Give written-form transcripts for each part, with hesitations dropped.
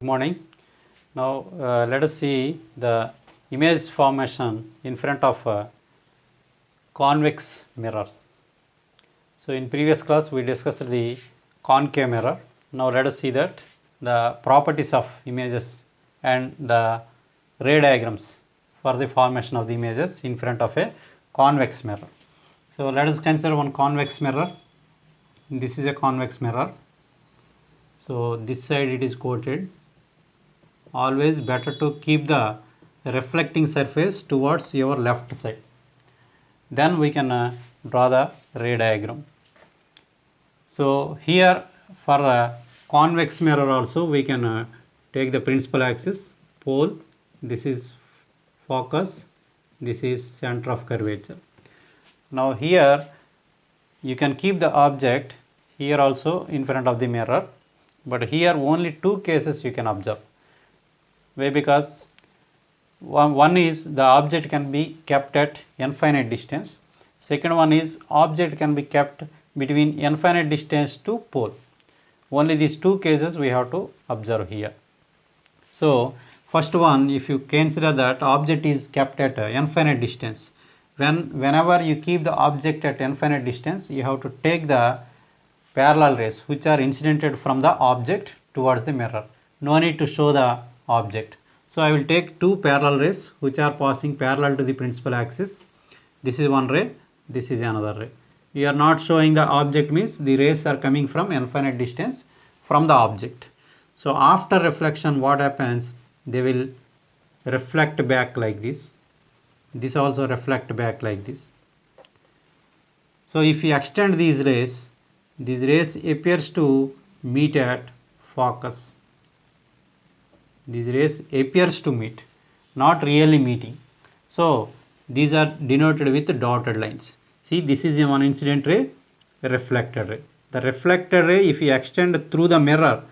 Good morning. Now let us see the image formation in front of convex mirrors. So in previous class we discussed the concave mirror. Now let us see that the properties of images and the ray diagrams for the formation of the images in front of a convex mirror. So let us consider one convex mirror. This is a convex mirror. So this side it is coated. Always better to keep the reflecting surface towards your left side. Then we can draw the ray diagram. So here for a convex mirror also we can take the principal axis, pole, this is focus, this is center of curvature. Now here you can keep the object here also in front of the mirror, but here only two cases you can observe. Why? Because one is the object can be kept at infinite distance. Second one is object can be kept between infinite distance to pole. Only these two cases we have to observe here. So first one, if you consider that object is kept at infinite distance, whenever you keep the object at infinite distance, you have to take the parallel rays which are incidented from the object towards the mirror. No need to show the object. So I will take two parallel rays which are passing parallel to the principal axis. This is one ray, this is another ray. We are not showing the object, means the rays are coming from infinite distance from the object. So after reflection what happens, they will reflect back like this. This also reflect back like this. So if you extend these rays appears to meet at focus. These rays appears to meet, not really meeting. So these are denoted with dotted lines. See, this is one incident ray, a reflected ray. The reflected ray, if you extend through the mirror,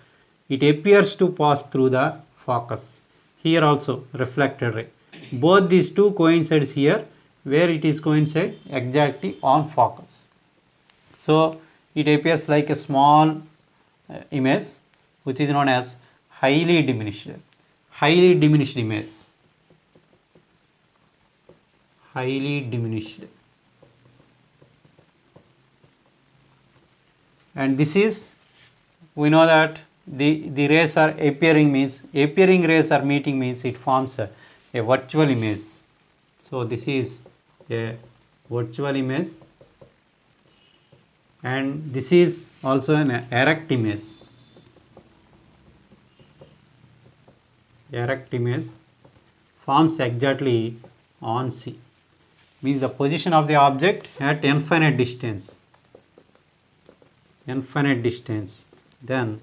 it appears to pass through the focus. Here also reflected ray. Both these two coincides here, where it is coincide exactly on focus. So it appears like a small image which is known as highly diminished image. Highly diminished. And this is, we know that the rays are appearing, means appearing rays are meeting, means it forms a virtual image. So this is a virtual image, and this is also an erect image. Erect image forms exactly on C, means the position of the object at infinite distance. Then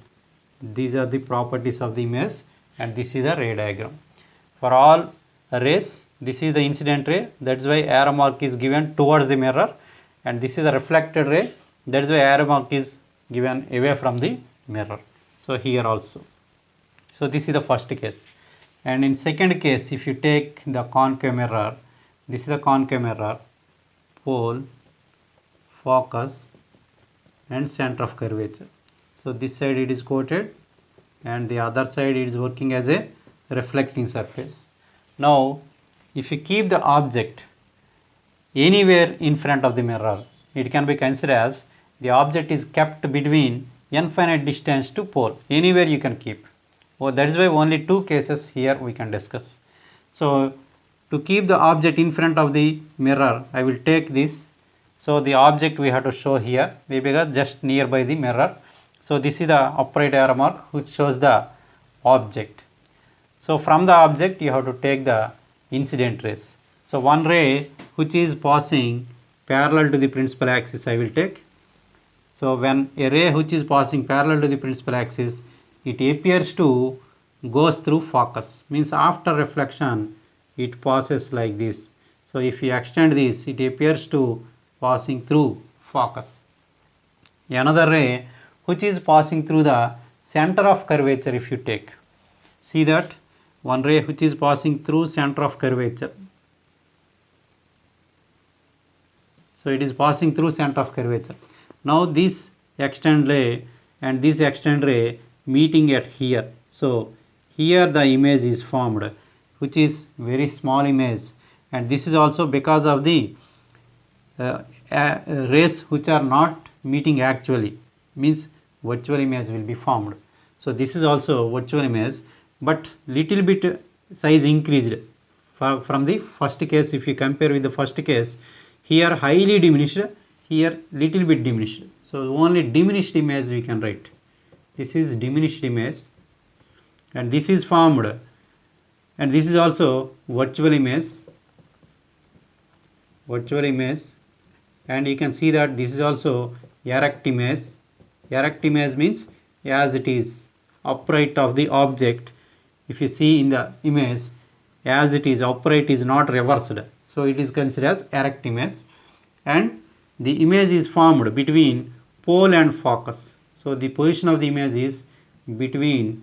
these are the properties of the image, and this is the ray diagram. For all rays, this is the incident ray, that's why arrow mark is given towards the mirror, and this is the reflected ray, that's why arrow mark is given away from the mirror. So here also. So this is the first case. And in second case, if you take the concave mirror, this is the concave mirror, pole, focus, and center of curvature. So this side it is coated, and the other side it is working as a reflecting surface. Now if you keep the object anywhere in front of the mirror, it can be considered as the object is kept between infinite distance to pole. Anywhere you can keep. Oh, that is why only two cases here we can discuss. So to keep the object in front of the mirror, I will take this. So the object we have to show here, maybe just nearby the mirror. So this is the upright arrow mark which shows the object. So from the object you have to take the incident rays. So one ray which is passing parallel to the principal axis I will take. So when a ray which is passing parallel to the principal axis, it appears to goes through focus, means after reflection it passes like this. So if you extend this, it appears to passing through focus. Another ray which is passing through the center of curvature, if you take, see that one ray which is passing through center of curvature. So it is passing through center of curvature. Now this extend ray and this extend ray meeting at here. So here the image is formed, which is very small image, and this is also because of the rays which are not meeting actually, means virtual image will be formed. So this is also virtual image, but little bit size increased from the first case. If you compare with the first case, here highly diminished, here little bit diminished. So only diminished image we can write. This is diminished image, and this is formed, and this is also virtual image, and you can see that this is also erect image. Erect image means as it is upright of the object. If you see in the image, as it is upright is not reversed, so it is considered as erect image, and the image is formed between pole and focus. So the position of the image is between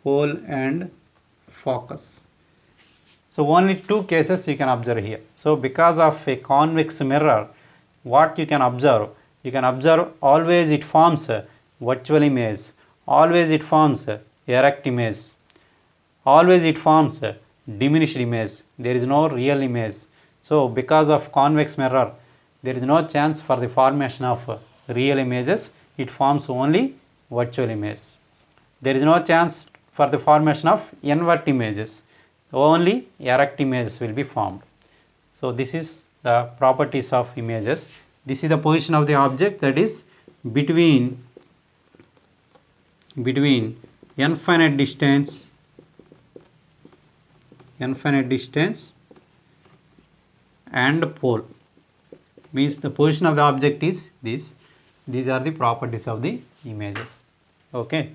pole and focus. So only two cases you can observe here. So because of a convex mirror, what you can observe? You can observe always it forms a virtual image, always it forms a erect image, always it forms a diminished image. There is no real image. So because of convex mirror, there is no chance for the formation of real images. It forms only virtual image. There is no chance for the formation of invert images. Only erect images will be formed. So this is the properties of images. This is the position of the object, that is between infinite distance and pole. Means the position of the object is this. These are the properties of the images. Okay.